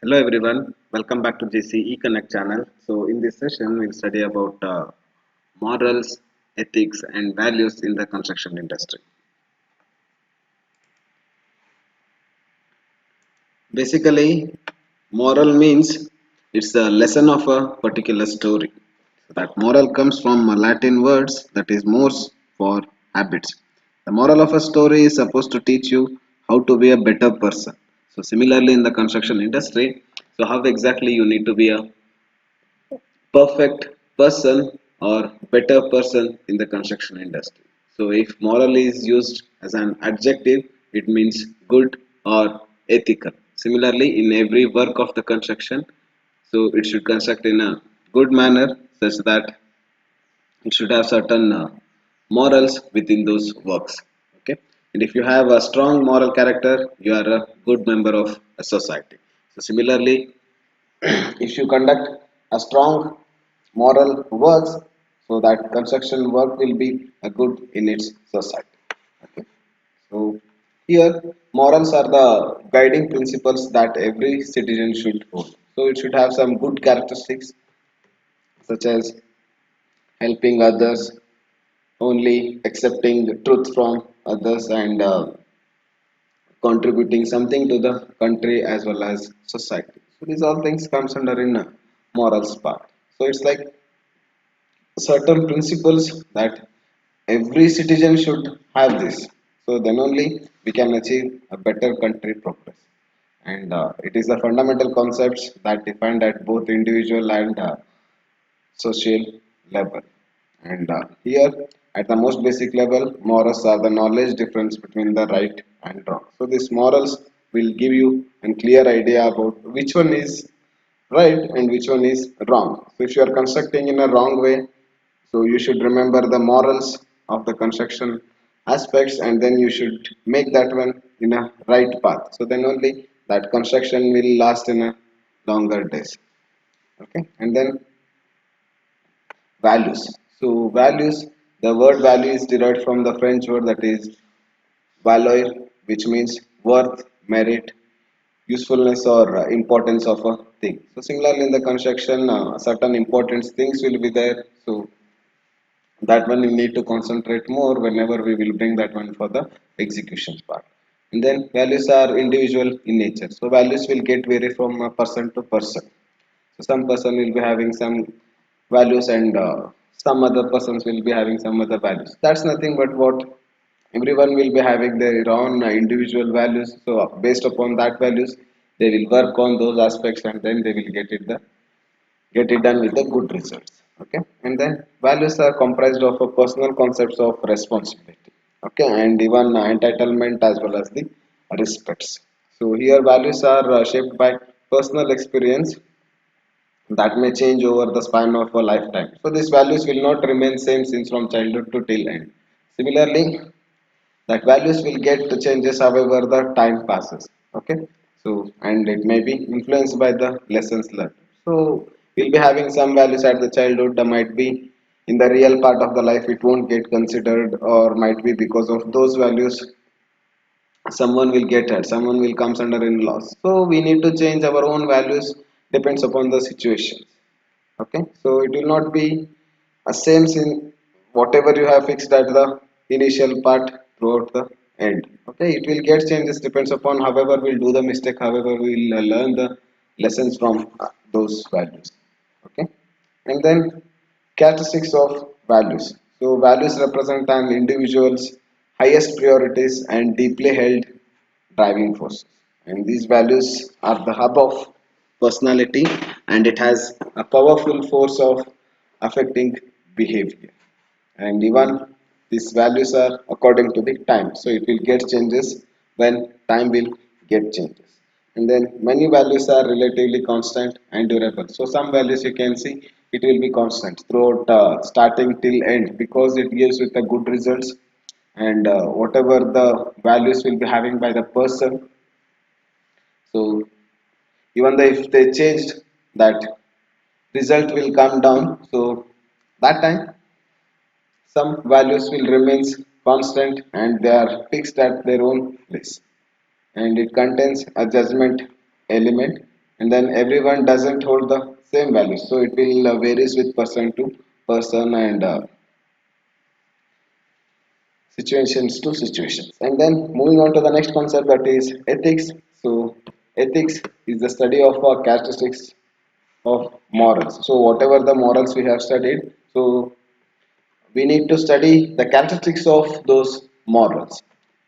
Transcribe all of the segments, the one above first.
Hello everyone, welcome back to JCE Connect channel. So in this session we'll study about morals, ethics and values in the construction industry. Basically, moral means it's a lesson of a particular story. That moral comes from Latin words that is mores for habits. The moral of a story is supposed to teach you how to be a better person. So similarly in the construction industry, so how exactly you need to be a perfect person or better person in the construction industry. So if moral is used as an adjective, it means good or ethical. Similarly, in every work of the construction, so it should construct in a good manner such that it should have certain morals within those works. Okay, and if you have a strong moral character, you are a good member of a society. So similarly, if you conduct a strong moral works, so that construction work will be a good in its society. Okay. So here morals are the guiding principles that every citizen should hold. So it should have some good characteristics such as helping others, only accepting truth from others, and contributing something to the country as well as society. So these all things comes under in morals part. So it's like certain principles that every citizen should have this. So then only we can achieve a better country progress. And it is the fundamental concepts that defined at both individual and social level. And here, at the most basic level, morals are the knowledge difference between the right and wrong. So these morals will give you a clear idea about which one is right and which one is wrong. So if you are constructing in a wrong way, so you should remember the morals of the construction aspects, and then you should make that one in a right path. So then only that construction will last in a longer days. Okay, and then values. So values, the word value is derived from the French word that is valeur, which means worth, merit, usefulness or importance of a thing. So similarly in the construction, certain important things will be there. So that one you need to concentrate more whenever we will bring that one for the execution part. And then values are individual in nature, so values will get vary from person to person. So some person will be having some values, and some other persons will be having some other values. That's nothing but what everyone will be having their own individual values. So based upon that values, they will work on those aspects, and then they will get it done with the good results. Okay, and then values are comprised of a personal concepts of responsibility, okay, and even entitlement as well as the respects. So here values are shaped by personal experience that may change over the span of a lifetime. So these values will not remain same since from childhood to till end. Similarly, that values will get changes however the time passes. Okay, so and it may be influenced by the lessons learned. So we'll be having some values at the childhood that might be in the real part of the life it won't get considered, or might be because of those values someone will get hurt, someone will comes under in loss. So we need to change our own values depends upon the situation. Okay, so it will not be a same in whatever you have fixed at the initial part throughout the end. Okay, it will get changes depends upon however we'll do the mistake, however we'll learn the lessons from those values. Okay, and then characteristics of values. So values represent an individual's highest priorities and deeply held driving forces, and these values are the hub of personality, and it has a powerful force of affecting behavior. And even these values are according to the time, so it will get changes when time will get changes. And then many values are relatively constant and durable. So some values you can see it will be constant throughout starting till end, because it gives with the good results. And whatever the values will be having by the person, so even though if they changed, that result will come down. So that time some values will remain constant and they are fixed at their own place. And it contains a judgment element. and then everyone doesn't hold the same values, so it will varies with person to person and situations to situations. And then moving on to the next concept, that is ethics. So ethics is the study of characteristics of morals. So whatever the morals we have studied, so we need to study the characteristics of those morals.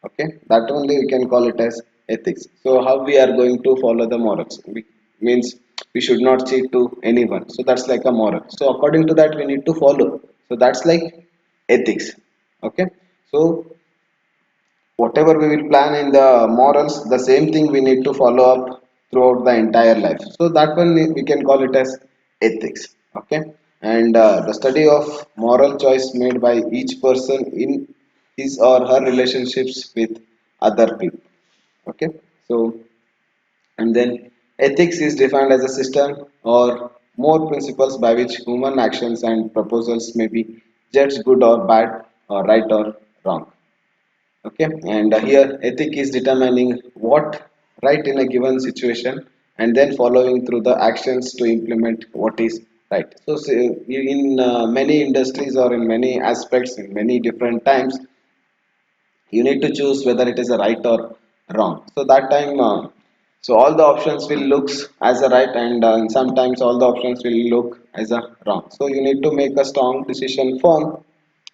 Okay, that only we can call it as ethics. So how we are going to follow the morals, means we should not cheat to anyone, so that's like a moral. So according to that we need to follow, so that's like ethics. Okay, so whatever we will plan in the morals, the same thing we need to follow up throughout the entire life, so that one we can call it as ethics. Okay, and the study of moral choice made by each person in his or her relationships with other people. Okay, so and then ethics is defined as a system or more principles by which human actions and proposals may be judged good or bad, or right or wrong. Okay, and here ethic is determining what right in a given situation, and then following through the actions to implement what is right. So in many industries or in many aspects in many different times, you need to choose whether it is a right or wrong. So that time so all the options will looks as a right, and sometimes all the options will look as a wrong, so you need to make a strong decision firm,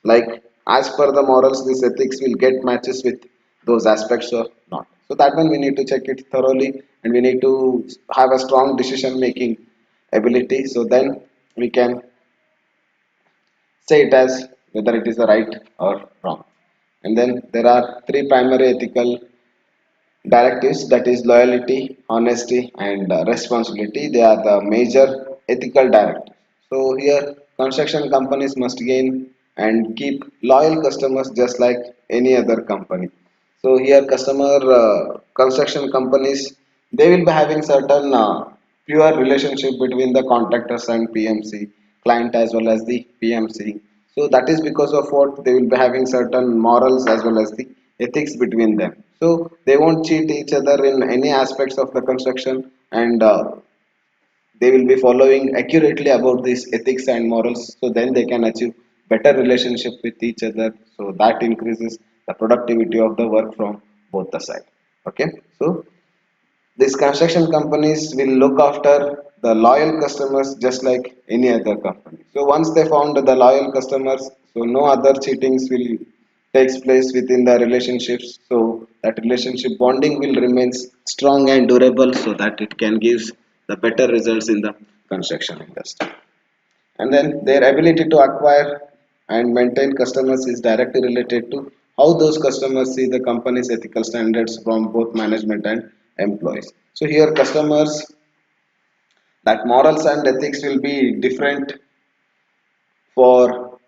like as per the morals this ethics will get matches with those aspects or not. So that one we need to check it thoroughly, and we need to have a strong decision making ability, so then we can say it as whether it is a right or wrong. And then there are three primary ethical directives, that is loyalty, honesty, and responsibility. They are the major ethical directives. So here, construction companies must gain and keep loyal customers just like any other company. So here, customer construction companies, they will be having certain pure relationship between the contractors and PMC client as well as the PMC. So that is because of what they will be having certain morals as well as the ethics between them. So they won't cheat each other in any aspects of the construction, and they will be following accurately about these ethics and morals. So then they can achieve better relationship with each other. So that increases the productivity of the work from both the side. Okay, so these construction companies will look after the loyal customers just like any other company. So once they found the loyal customers, so no other cheatings will takes place within the relationships. So that relationship bonding will remain strong and durable, so that it can give the better results in the construction industry. And then their ability to acquire and maintain customers is directly related to how those customers see the company's ethical standards from both management and employees. So here customers, that morals and ethics will be different for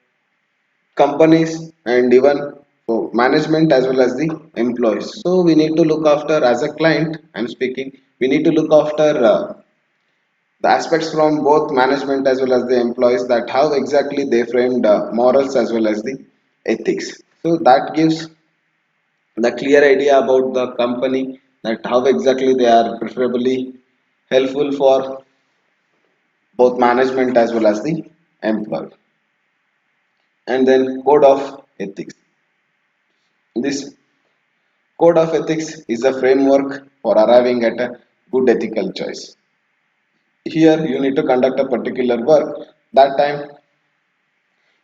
companies and even for management as well as the employees. So we need to look after, as a client I'm speaking, we need to look after the aspects from both management as well as the employees, that how exactly they framed morals as well as the ethics. So that gives the clear idea about the company, that how exactly they are preferably helpful for both management as well as the employee. And then code of ethics, this code of ethics is a framework for arriving at a good ethical choice. Here you need to conduct a particular work, that time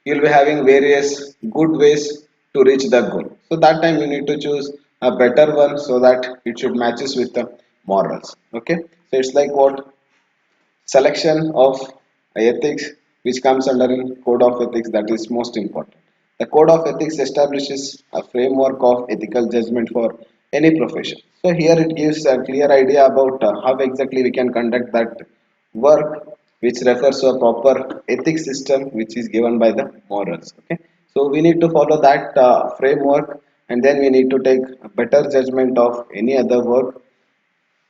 you'll be having various good ways to reach the goal. So that time you need to choose a better one, so that it should matches with the morals. Okay, so it's like what selection of ethics which comes under in code of ethics, that is most important. The code of ethics establishes a framework of ethical judgment for any profession. So here it gives a clear idea about how exactly we can conduct that work, which refers to a proper ethics system which is given by the morals. Okay, so we need to follow that framework, and then we need to take a better judgment of any other work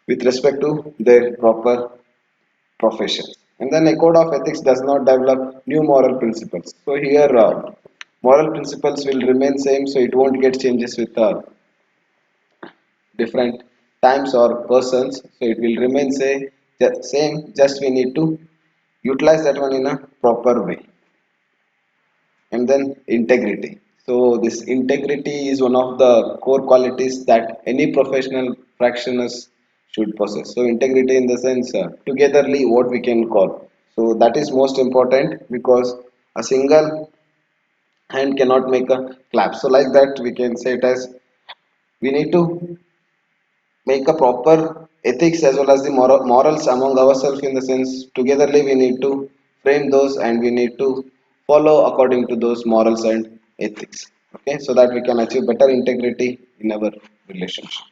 with respect to their proper professions. And then a code of ethics does not develop new moral principles. So here moral principles will remain same, so it won't get changes with different times or persons. So it will remain say same, just we need to utilize that one in a proper way. And then integrity. So this integrity is one of the core qualities that any professional practitioners should possess. So integrity in the sense, togetherly what we can call, so that is most important, because a single hand cannot make a clap. So like that we can say it as, we need to make a proper ethics as well as the morals among ourselves, in the sense togetherly we need to frame those and we need to follow according to those morals and ethics, okay, so that we can achieve better integrity in our relationship.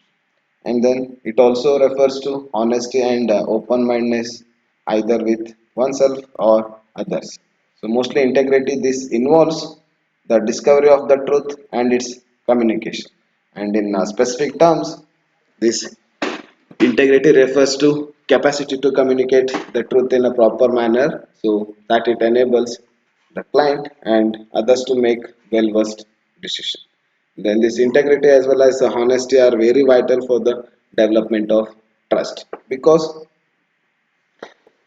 And then it also refers to honesty and open-mindedness, either with oneself or others. So mostly integrity, this involves the discovery of the truth and its communication. And in specific terms, this integrity refers to capacity to communicate the truth in a proper manner, so that it enables the client and others to make well-versed decisions. Then this integrity as well as the honesty are very vital for the development of trust, because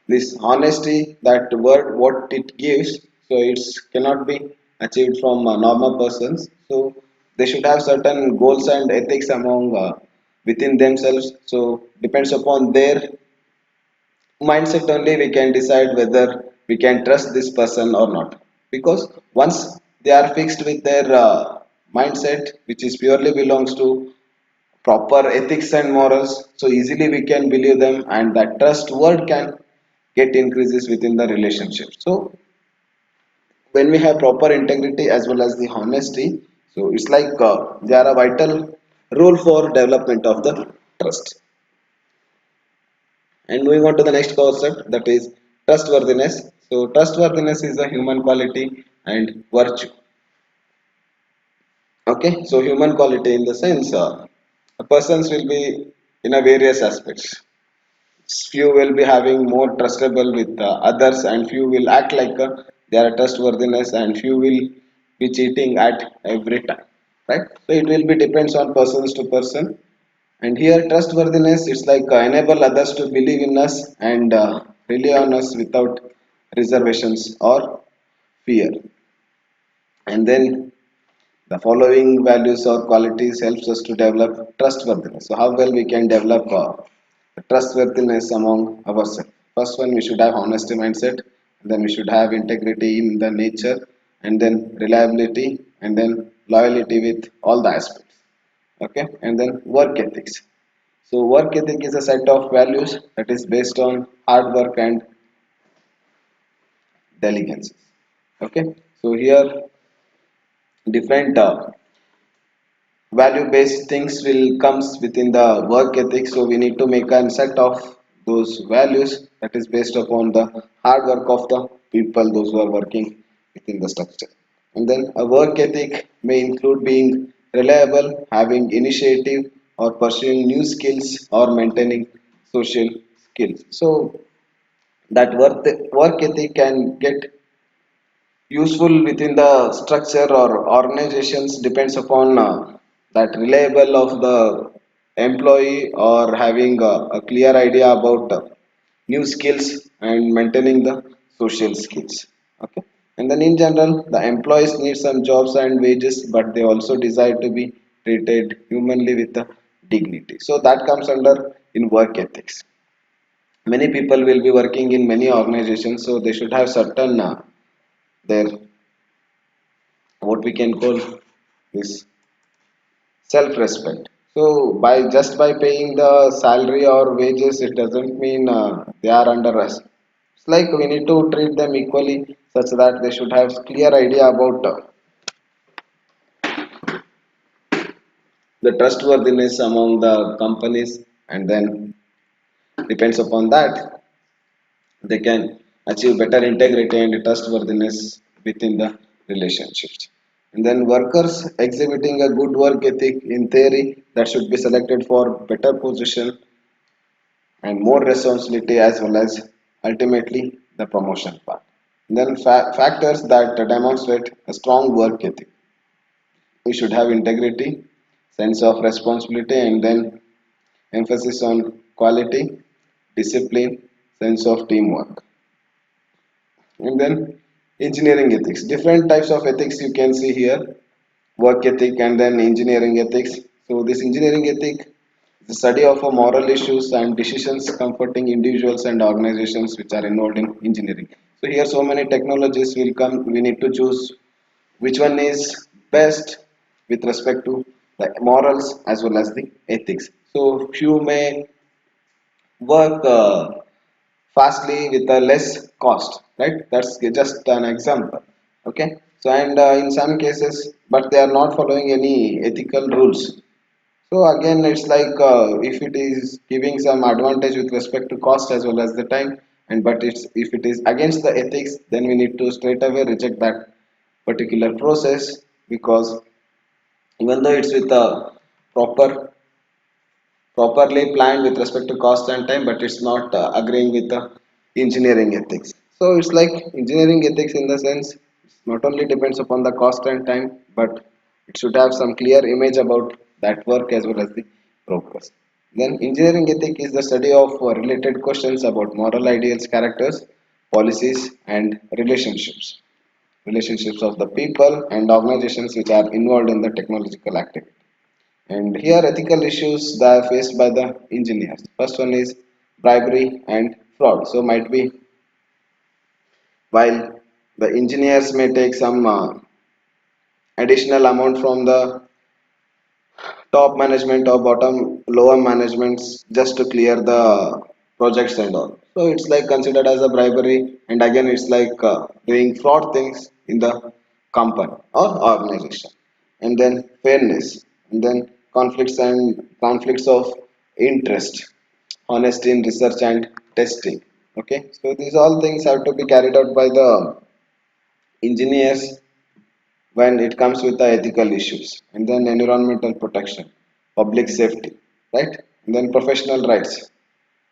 this honesty, that word what it gives, so it's cannot be achieved from normal persons. So they should have certain goals and ethics among within themselves. So depends upon their mindset only we can decide whether we can trust this person or not, because once they are fixed with their mindset which is purely belongs to proper ethics and morals, so easily we can believe them and that trust word can get increases within the relationship. So when we have proper integrity as well as the honesty, so it's like they are a vital role for development of the trust. And moving on to the next concept, that is trustworthiness. So trustworthiness is a human quality and virtue. Okay, so human quality in the sense, a persons will be in a various aspects. Few will be having more trustable with others, and few will act like they are trustworthiness, and few will be cheating at every time. Right? So it will be depends on persons to person. And here trustworthiness, it's like enable others to believe in us and rely on us without reservations or fear. And then the following values or qualities helps us to develop trustworthiness. So how well we can develop trustworthiness among ourselves. First one, we should have honesty mindset, and then we should have integrity in the nature, and then reliability, and then loyalty with all the aspects. Okay, and then work ethics. So work ethic is a set of values that is based on hard work and diligence. Okay, so here different value based things will comes within the work ethic. So we need to make a set of those values that is based upon the hard work of the people, those who are working within the structure. And then a work ethic may include being reliable, having initiative, or pursuing new skills, or maintaining social skills. So that work ethic can get useful within the structure or organizations depends upon that reliable of the employee, or having a clear idea about new skills and maintaining the social skills. Okay, and then in general the employees need some jobs and wages, but they also desire to be treated humanly with the dignity. So that comes under in work ethics. Many people will be working in many organizations, so they should have certain their, what we can call this, self-respect. So by just by paying the salary or wages, it doesn't mean they are under us. It's like we need to treat them equally, such that they should have clear idea about the trustworthiness among the companies, and then depends upon that they can achieve better integrity and trustworthiness within the relationships. And then workers exhibiting a good work ethic, in theory, that should be selected for better position and more responsibility, as well as ultimately the promotion part. And then factors that demonstrate a strong work ethic. We should have integrity, sense of responsibility, and then emphasis on quality, discipline, sense of teamwork. And then engineering ethics. Different types of ethics you can see here. Work ethic and then engineering ethics. So this engineering ethic is the study of a moral issues and decisions comforting individuals and organizations which are involved in engineering. So here so many technologies will come. We need to choose which one is best with respect to the morals as well as the ethics. So few may work fastly with a less cost, right? That's just an example. Okay, so and in some cases but they are not following any ethical rules. So again it's like if it is giving some advantage with respect to cost as well as the time, and but it's if it is against the ethics, then we need to straight away reject that particular process, because even though it's with a properly planned with respect to cost and time, but it's not agreeing with the engineering ethics. So it's like engineering ethics in the sense it's not only depends upon the cost and time, but it should have some clear image about that work as well as the progress. Then engineering ethic is the study of related questions about moral ideals, characters, policies, and relationships of the people and organizations which are involved in the technological activity. And here ethical issues that are faced by the engineers. First one is bribery and fraud. So might be while the engineers may take some additional amount from the top management or bottom lower managements just to clear the projects and all. So it's like considered as a bribery, and again it's like doing fraud things in the company or organization. And then fairness, and then conflicts of interest, honesty in research and testing. Okay, so these all things have to be carried out by the engineers when it comes with the ethical issues. And then environmental protection, public safety, right? And then professional rights,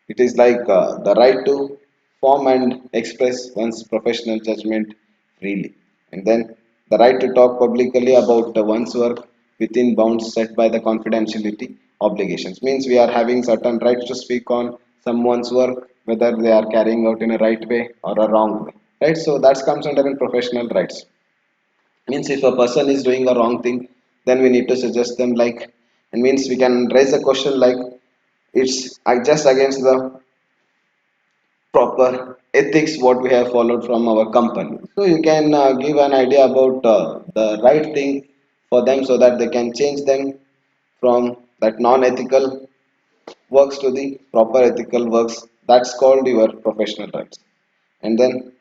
it is like the right to form and express one's professional judgment freely. And then the right to talk publicly about one's work within bounds set by the confidentiality obligations, means we are having certain rights to speak on someone's work whether they are carrying out in a right way or a wrong way, right? So that comes under in professional rights. Means if a person is doing a wrong thing, then we need to suggest them like, and means we can raise a question like it's just against the proper ethics what we have followed from our company. So you can give an idea about the right thing for them so that they can change them from that non-ethical works to the proper ethical works. That's called your professional rights. And then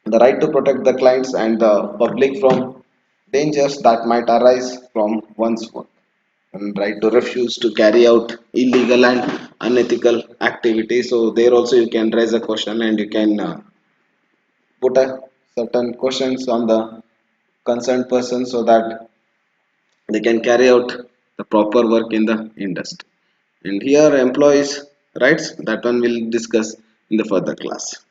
the right to protect the clients and the public from dangers that might arise from one's work, and right to refuse to carry out illegal and unethical activities. So there also you can raise a question and you can put a certain questions on the concerned person so that they can carry out the proper work in the industry. And here employees rights, that one will discuss in the further class.